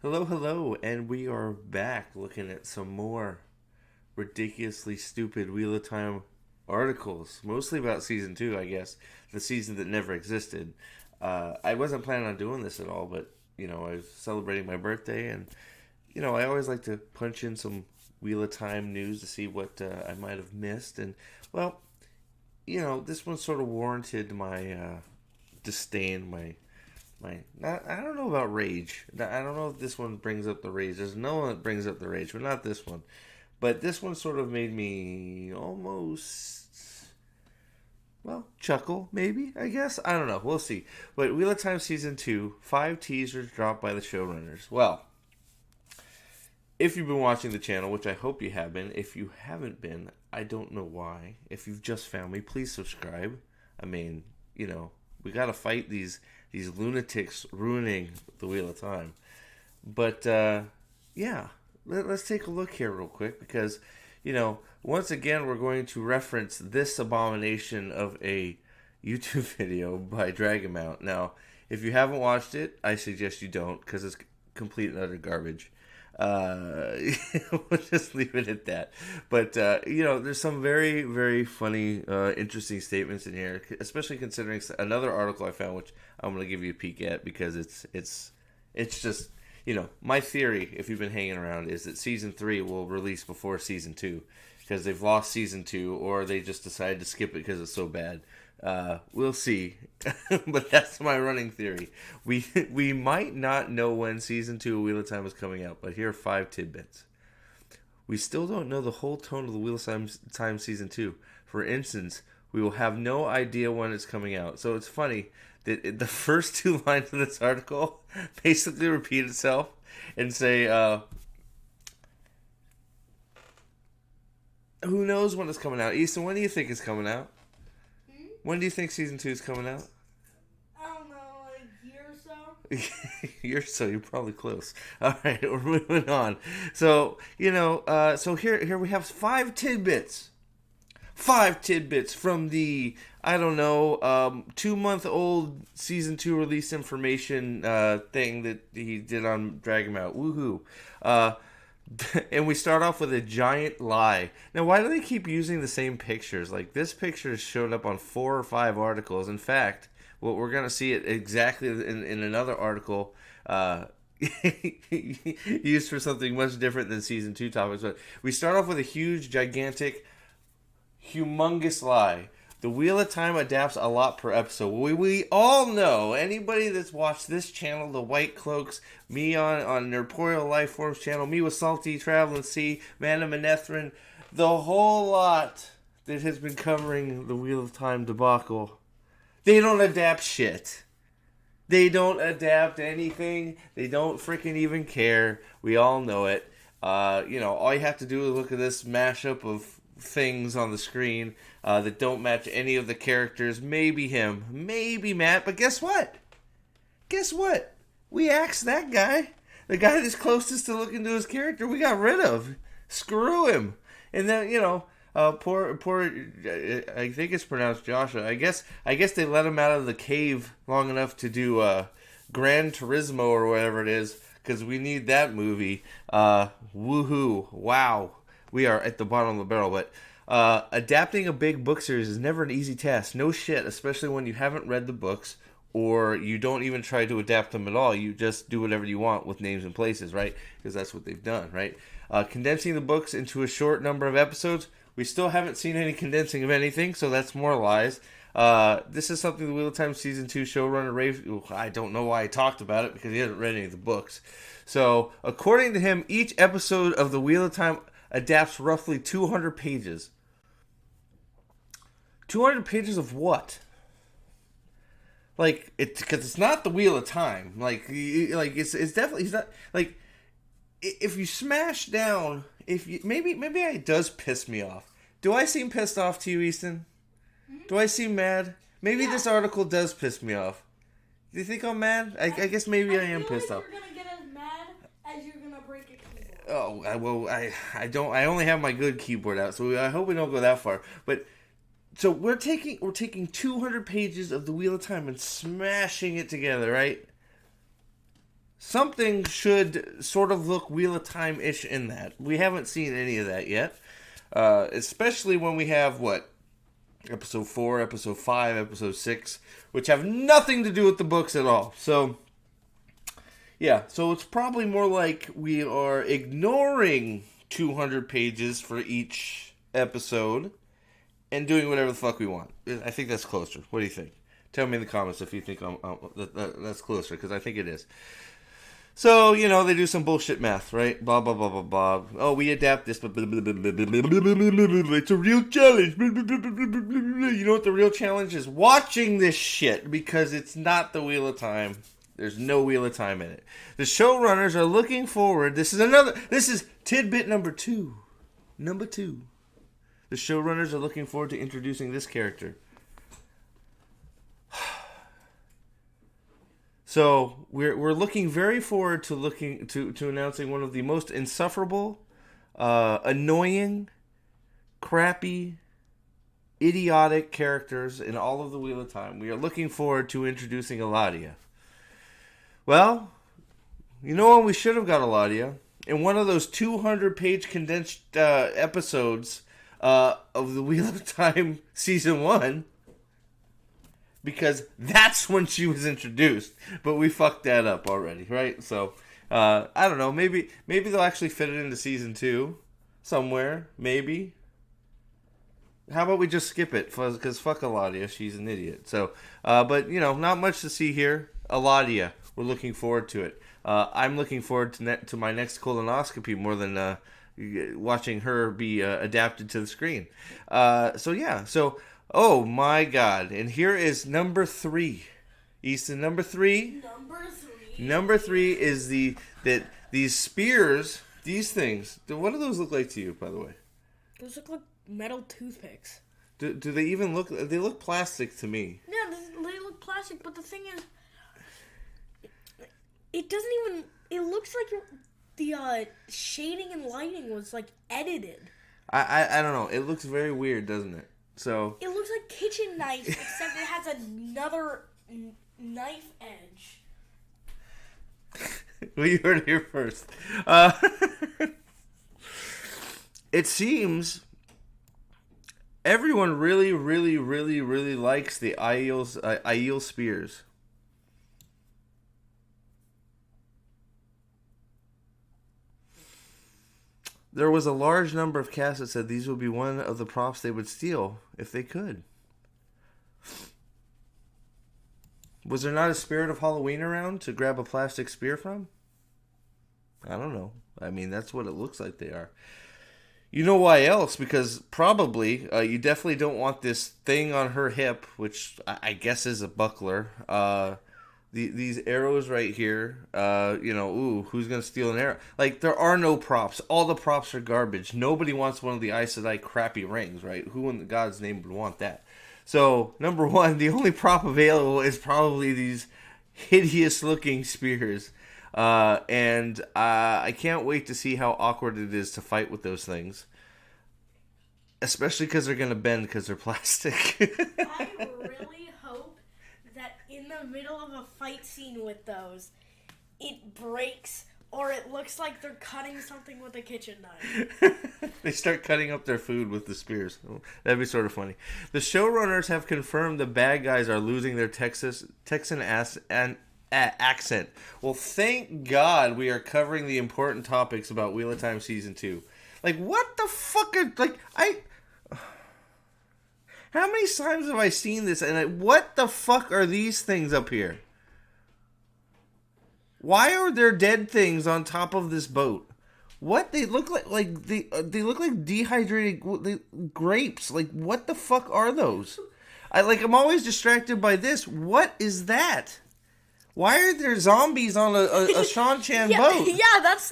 Hello, hello, and we are back looking at some more ridiculously stupid Wheel of Time articles, mostly about season two, I guess, the season that never existed. I wasn't planning on doing this at all, but I was celebrating my birthday, and I always like to punch in some Wheel of Time news to see what I might have missed, and well, this one sort of warranted my disdain, not, I don't know about rage. I don't know if this one brings up the rage. There's no one that brings up the rage, but not this one. But this one sort of made me almost, well, chuckle, maybe, I guess. I don't know. We'll see. But Wheel of Time Season 2, 5 teasers dropped by the showrunners. Well, if you've been watching the channel, which I hope you have been, if you haven't been, I don't know why. If you've just found me, please subscribe. I mean, we got to fight these lunatics ruining the Wheel of Time. But yeah, let's take a look here real quick because once again we're going to reference this abomination of a YouTube video by Dragon Mount. Now, if you haven't watched it, I suggest you don't because it's complete and utter garbage. We'll just leave it at that. But there's some very, very funny, interesting statements in here, especially considering another article I found, which I'm going to give you a peek at because it's just my theory. If you've been hanging around, is that season 3 will release before season 2 because they've lost season 2, or they just decided to skip it because it's so bad. We'll see, but that's my running theory. We might not know when season 2 of Wheel of Time is coming out, but here are 5 tidbits. We still don't know the whole tone of the Wheel of Time season 2. For instance, we will have no idea when it's coming out. So it's funny that the first 2 lines of this article basically repeat itself and say, who knows when it's coming out? Easton, when do you think it's coming out? When do you think season 2 is coming out? I don't know, like a year or so. You're probably close. All right, we're moving on. So so here we have 5 tidbits. 5 tidbits from the 2-month-old season 2 release information thing that he did on Drag 'Em Out. Woohoo! And we start off with a giant lie. Now, why do they keep using the same pictures? Like, this picture has shown up on 4 or 5 articles. In fact, what we're going to see it exactly in another article used for something much different than season 2 topics. But we start off with a huge, gigantic, humongous lie. The Wheel of Time adapts a lot per episode. We all know, anybody that's watched this channel, the White Cloaks, me on Nerporeal Lifeforms channel, me with Salty Traveling Sea, Mana Manethrin, the whole lot that has been covering the Wheel of Time debacle. They don't adapt shit. They don't adapt anything. They don't freaking even care. We all know it. All you have to do is look at this mashup of things on the screen that don't match any of the characters. Maybe him, maybe Matt, but guess what? We axed that guy. The guy that's closest to looking to his character, we got rid of. Screw him. And then, poor, I think it's pronounced Joshua. I guess they let him out of the cave long enough to do Gran Turismo or whatever it is, because we need that movie. Woohoo. Wow. We are at the bottom of the barrel, but adapting a big book series is never an easy task. No shit, especially when you haven't read the books or you don't even try to adapt them at all. You just do whatever you want with names and places, right? Because that's what they've done, right? Condensing the books into a short number of episodes, we still haven't seen any condensing of anything, so that's more lies. This is something the Wheel of Time Season 2 showrunner Rafe, I don't know why he talked about it because he hasn't read any of the books. So, according to him, each episode of the Wheel of Time adapts roughly 200 pages. 200 pages of what? Like, because it's not the Wheel of Time. It's definitely, it's not, like, if you smash down, maybe it does piss me off. Do I seem pissed off to you, Easton? Mm-hmm. Do I seem mad? Maybe Yeah. this article does piss me off. Do you think I'm mad? I guess maybe I am pissed off. You're gonna get as mad as you're gonna break a keyboard. Oh, I don't. I only have my good keyboard out, so I hope we don't go that far. But so we're taking 200 pages of the Wheel of Time and smashing it together, right? something should sort of look Wheel of Time-ish in that. We haven't seen any of that yet. Especially when we have, Episode 4, Episode 5, Episode 6, which have nothing to do with the books at all. So, yeah. So it's probably more like we are ignoring 200 pages for each episode and doing whatever the fuck we want. I think that's closer. What do you think? Tell me in the comments if you think that's closer, because I think it is. So, they do some bullshit math, right? Blah, blah, blah, blah, blah. Oh, we adapt this, but it's a real challenge. You know what the real challenge is? Watching this shit, because it's not the Wheel of Time. There's no Wheel of Time in it. The showrunners are looking forward. This is tidbit number 2. Number 2. The showrunners are looking forward to introducing this character. So we're looking very forward to announcing one of the most insufferable, annoying, crappy, idiotic characters in all of the Wheel of Time. We are looking forward to introducing Eladio. Well, you know when we should have got Eladio? In one of those 200-page condensed episodes of the Wheel of Time Season 1. Because that's when she was introduced. But we fucked that up already, right? So, I don't know. Maybe they'll actually fit it into Season 2 somewhere. Maybe. How about we just skip it? Because fuck Eladio. She's an idiot. So, but, not much to see here. Eladio. We're looking forward to it. I'm looking forward to my next colonoscopy more than watching her be adapted to the screen. So, yeah. So... Oh my God. And here is number 3. Easton, number 3. Number 3 is these spears, these things. What do those look like to you, by the way? Those look like metal toothpicks. Do they even look... They look plastic to me. Yeah, they look plastic, but the thing is... It doesn't even... It looks like the shading and lighting was, edited. I don't know. It looks very weird, doesn't it? So it looks like kitchen knife, except it has another knife edge. Well, you heard it here first. It seems everyone really, really, really, really likes the Aiel spears. There was a large number of casts that said these would be one of the props they would steal if they could. Was there not a spirit of Halloween around to grab a plastic spear from? I don't know. I mean, that's what it looks like they are. You know why else? Because probably you definitely don't want this thing on her hip, which I guess is a buckler. These arrows right here, who's going to steal an arrow? There are no props. All the props are garbage. Nobody wants one of the Aes Sedai crappy rings, right? Who in God's name would want that? So, number 1, the only prop available is probably these hideous-looking spears. And I can't wait to see how awkward it is to fight with those things. Especially because they're going to bend because they're plastic. I really hope that in the middle of a fight scene with those, it breaks or it looks like they're cutting something with a kitchen knife. They start cutting up their food with the spears. That'd be sort of funny. The showrunners have confirmed the bad guys are losing their Texan accent. Well, thank God we are covering the important topics about Wheel of Time Season 2. What the fuck are... How many times have I seen this? And what the fuck are these things up here? Why are there dead things on top of this boat? What? They look like they look like dehydrated grapes. What the fuck are those? I'm always distracted by this. What is that? Why are there zombies on a Sean Chan boat? Yeah, that's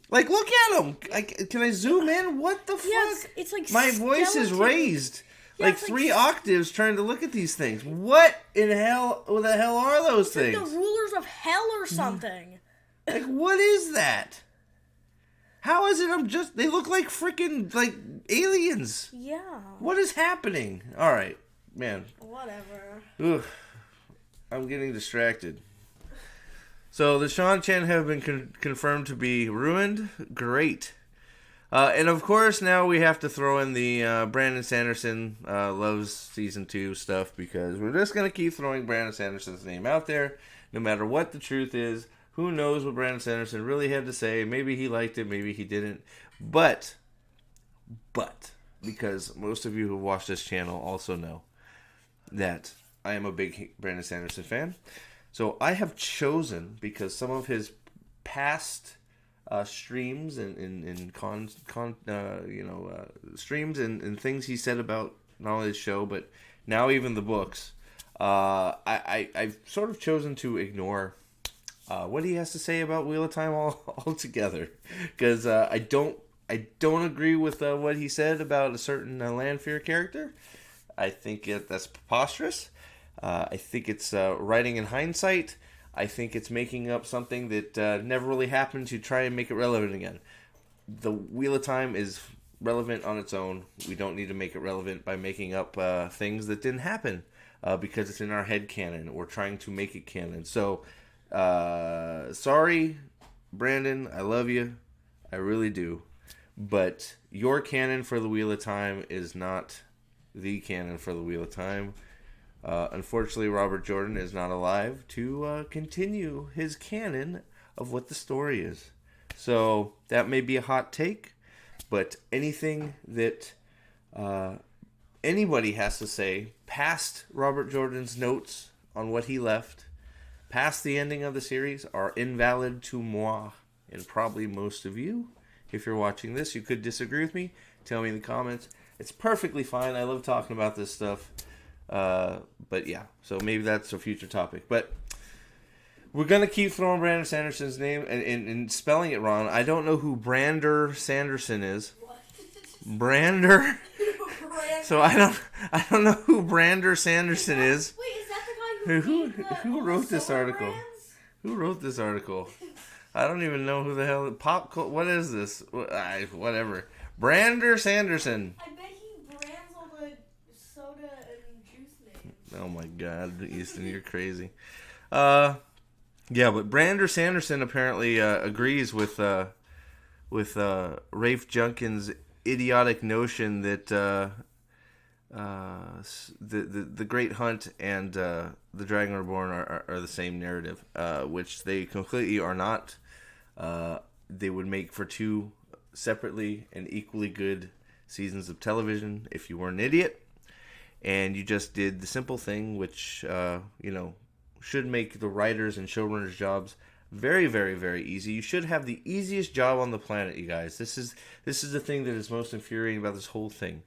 look at them. Can I zoom in? What the fuck? It's like my voice is raised. Yeah, 3 octaves trying to look at these things. What in hell? What the hell are those things? Like the rulers of hell or something. What is that? How is it? They look like freaking aliens. Yeah. What is happening? All right, man. Whatever. Ugh. I'm getting distracted. So the Sean Chen have been confirmed to be ruined. Great. And of course, now we have to throw in the Brandon Sanderson loves season 2 stuff, because we're just going to keep throwing Brandon Sanderson's name out there, no matter what the truth is. Who knows what Brandon Sanderson really had to say? Maybe he liked it, maybe he didn't. But, because most of you who watch this channel also know that I am a big Brandon Sanderson fan. So I have chosen, because some of his past streams and streams and things he said about not only the show but now even the books, I've sort of chosen to ignore what he has to say about Wheel of Time altogether, because I don't agree with what he said about a certain Lanfear character. I think that's preposterous. I think it's writing in hindsight. I think it's making up something that never really happened to try and make it relevant again. The Wheel of Time is relevant on its own. We don't need to make it relevant by making up things that didn't happen, because it's in our head canon. We're trying to make it canon. So, sorry, Brandon. I love you. I really do. But your canon for the Wheel of Time is not the canon for the Wheel of Time. Unfortunately, Robert Jordan is not alive to continue his canon of what the story is. So that may be a hot take, but anything that anybody has to say past Robert Jordan's notes on what he left, past the ending of the series, are invalid to moi, and probably most of you. If you're watching this, you could disagree with me. Tell me in the comments. It's perfectly fine. I love talking about this stuff. But yeah, so maybe that's a future topic. But we're going to keep throwing Brandon Sanderson's name and spelling it wrong. I don't know who Brander Sanderson is. What? Brander? So I don't know who Brander Sanderson is. Wait, is that the guy Who wrote this article? brands? Who wrote this article? I don't even know who the hell... What is this? Whatever. Brander Sanderson. I bet he brands all the soda and juice names. Oh my God, Easton, you're crazy. Yeah, but Brander Sanderson apparently agrees with Rafe Junkin's idiotic notion that the Great Hunt and the Dragon Reborn are the same narrative, which they completely are not. They would make for two separately and equally good seasons of television if you were an idiot and you just did the simple thing, which should make the writers and showrunners' jobs very, very, very easy. You should have the easiest job on the planet, you guys. This is the thing that is most infuriating about this whole thing.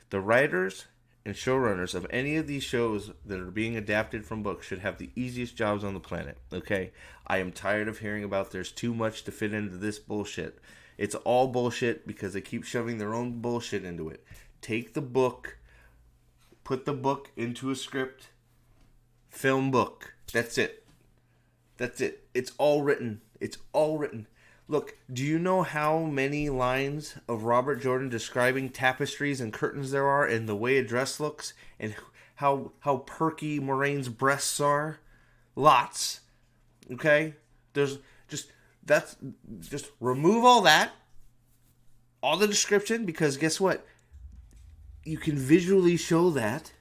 The writers and showrunners of any of these shows that are being adapted from books should have the easiest jobs on the planet, okay? I am tired of hearing about there's too much to fit into this bullshit. It's all bullshit because they keep shoving their own bullshit into it. Take the book, put the book into a script, film book. That's it. That's it. It's all written. It's all written. Look, do you know how many lines of Robert Jordan describing tapestries and curtains there are and the way a dress looks and how perky Moraine's breasts are? Lots. Okay? Just remove all that. All the description, because guess what? You can visually show that.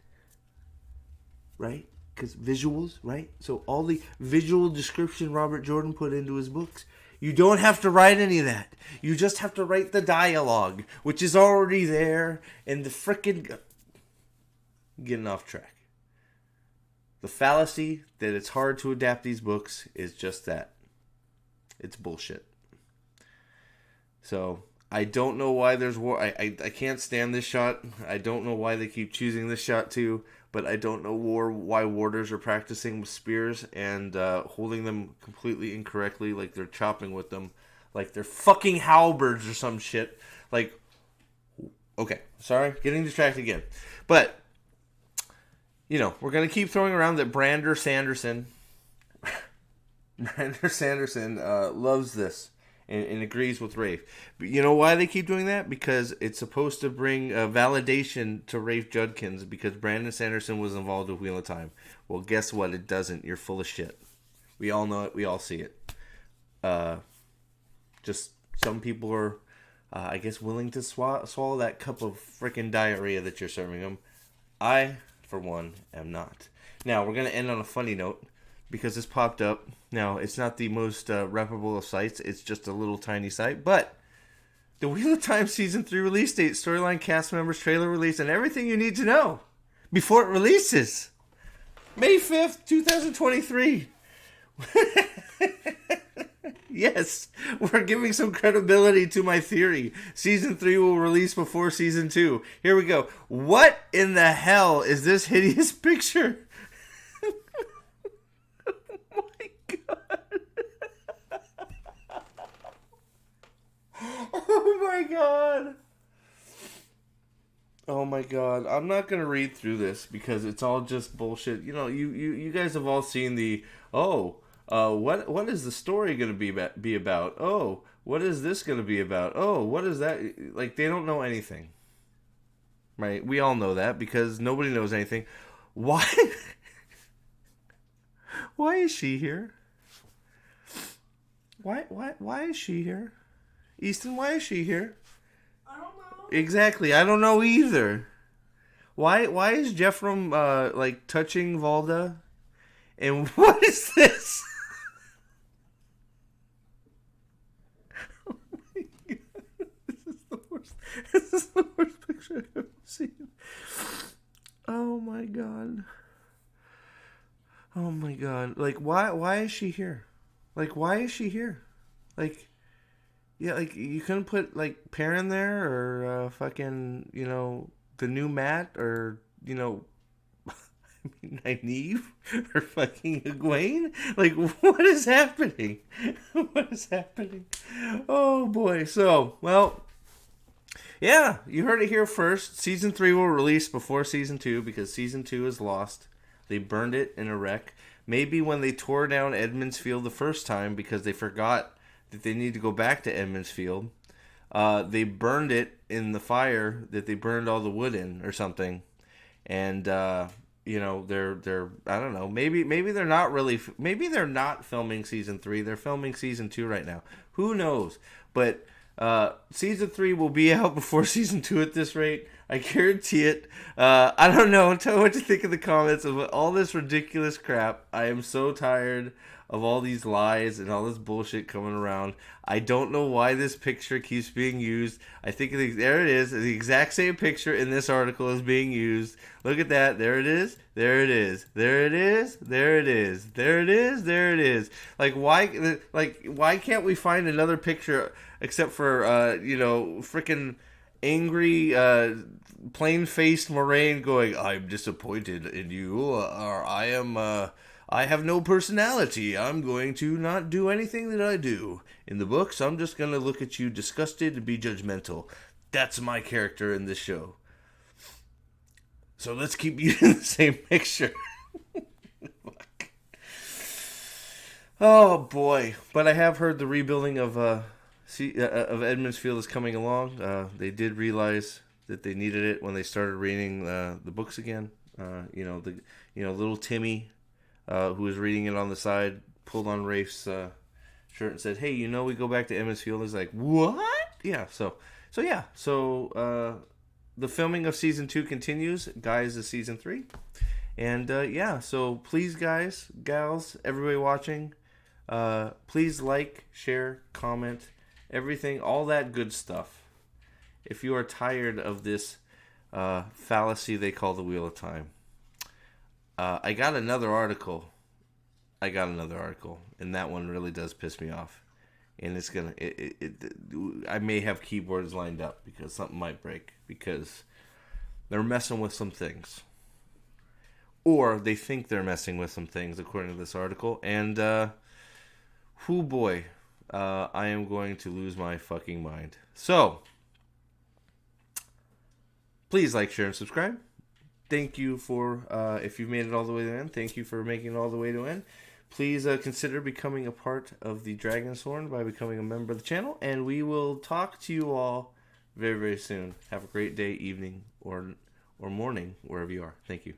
Right? Because visuals, right? So all the visual description Robert Jordan put into his books. You don't have to write any of that. You just have to write the dialogue, which is already there, and the frickin'... Getting off track. The fallacy that it's hard to adapt these books is just that. It's bullshit. So, I don't know why there's war. I can't stand this shot. I don't know why they keep choosing this shot too. But I don't know why warders are practicing with spears and holding them completely incorrectly, like they're chopping with them, like they're fucking halberds or some shit. Like, okay, sorry, getting distracted again. But, we're going to keep throwing around that Brander Sanderson loves this. And agrees with Rafe. But you know why they keep doing that? Because it's supposed to bring validation to Rafe Judkins because Brandon Sanderson was involved with Wheel of Time. Well, guess what? It doesn't. You're full of shit. We all know it. We all see it. Just some people are, I guess, willing to swallow that cup of freaking diarrhea that you're serving them. I, for one, am not. Now, we're going to end on a funny note because this popped up. Now, it's not the most reputable of sites. It's just a little tiny site. But the Wheel of Time Season 3 release date, storyline, cast members, trailer release, and everything you need to know before it releases. May 5th, 2023. Yes, we're giving some credibility to my theory. Season 3 will release before Season 2. Here we go. What in the hell is this hideous picture? Oh my god. Oh my god. Oh my god. I'm not going to read through this because it's all just bullshit. You know, you guys have all seen the, what is the story going to be about? Oh, what is this going to be about? Oh, what is that? Like, they don't know anything. Right? We all know that because nobody knows anything. Why? Why is she here? Why is she here? Easton, why is she here? I don't know. Exactly. I don't know either. Why is Jeffrem like touching Valda? And what is this? Oh my god. This is the worst picture I've ever seen. Oh my god. Oh my god. Like why is she here? Like why is she here? Like yeah, like you couldn't put like Perrin there or fucking, you know, the new Matt or, you know, Nynaeve or fucking Egwene? Like, what is happening? What is happening? Oh boy. So, well, yeah, you heard it here first. Season 3 will release before Season 2 because Season 2 is lost. They burned it in a wreck. Maybe when they tore down Edmund's Field the first time because they forgot that they need to go back to Edmund's Field, they burned it in the fire that they burned all the wood in or something. And, you know, they're I don't know, maybe they're not really, maybe they're not filming Season 3. They're filming Season 2 right now. Who knows? But Season 3 will be out before Season 2 at this rate. I guarantee it. I don't know. Tell me what you think in the comments of all this ridiculous crap. I am so tired of all these lies and all this bullshit coming around. I don't know why this picture keeps being used. I think there it is. The exact same picture in this article is being used. Look at that. There it is. There it is. There it is. There it is. There it is. There it is. Like why can't we find another picture except for you know, freaking angry plain-faced Moraine going, "I'm disappointed in you," or I have no personality. I'm going to not do anything that I do. In the books, I'm just going to look at you disgusted and be judgmental. That's my character in this show. So let's keep using the same picture. Oh, boy. But I have heard the rebuilding of Edmund's Field is coming along. They did realize that they needed it when they started reading the books again. Little Timmy, who was reading it on the side, pulled on Rafe's shirt and said, "Hey, you know we go back to Edmund's Field." He's like, "What?" Yeah. So the filming of Season 2 continues. Guys, is Season 3, and so please, guys, gals, everybody watching, please like, share, comment, everything, all that good stuff. If you are tired of this fallacy they call the Wheel of Time, I got another article, and that one really does piss me off. And it's gonna, I may have keyboards lined up because something might break because they're messing with some things, or they think they're messing with some things, according to this article. And whoo boy, I am going to lose my fucking mind. So please like, share, and subscribe. Thank you for, if you've made it all the way to the end, thank you for making it all the way to the end. Please consider becoming a part of the Dragon's Horn by becoming a member of the channel. And we will talk to you all very, very soon. Have a great day, evening, or morning, wherever you are. Thank you.